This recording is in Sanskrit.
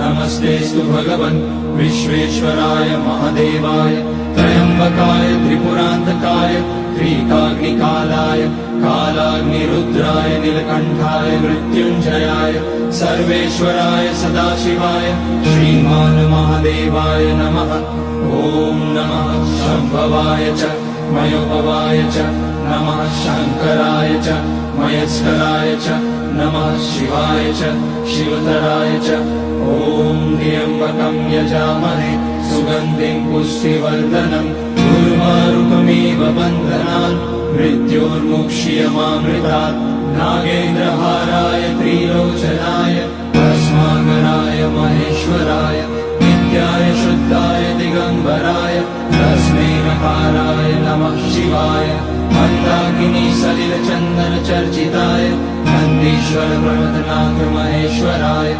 नमस्तेस्तु भगवन् विश्वेश्वराय महादेवाय त्र्यम्बकाय त्रिपुरान्तकाय त्रिकाग्निकालाय कालाग्निरुद्राय नीलकण्ठाय मृत्युञ्जयाय सर्वेश्वराय सदाशिवाय श्रीमान् महादेवाय नमः। ॐ नमः शम्भवाय च मयोभवाय च नमः शङ्कराय च मयस्कराय च नमः शिवाय च शिवतराय च। ॐ त्र्यम्बकं यजामहे सुगन्धिं पुष्टिवर्धनम् उर्वारुकमिव बन्धनान् मृत्योर्मुक्ष्यमामृतात्। नागेन्द्रहाराय त्रिलोचनाय भस्माकराय महेश्वराय नित्याय शुद्धाय दिगम्बराय तस्मै नकाराय नमः शिवाय। मन्दाकिनी सलिलचन्दन चर्चिताय नन्दीश्वर प्रमथनाथ महेश्वराय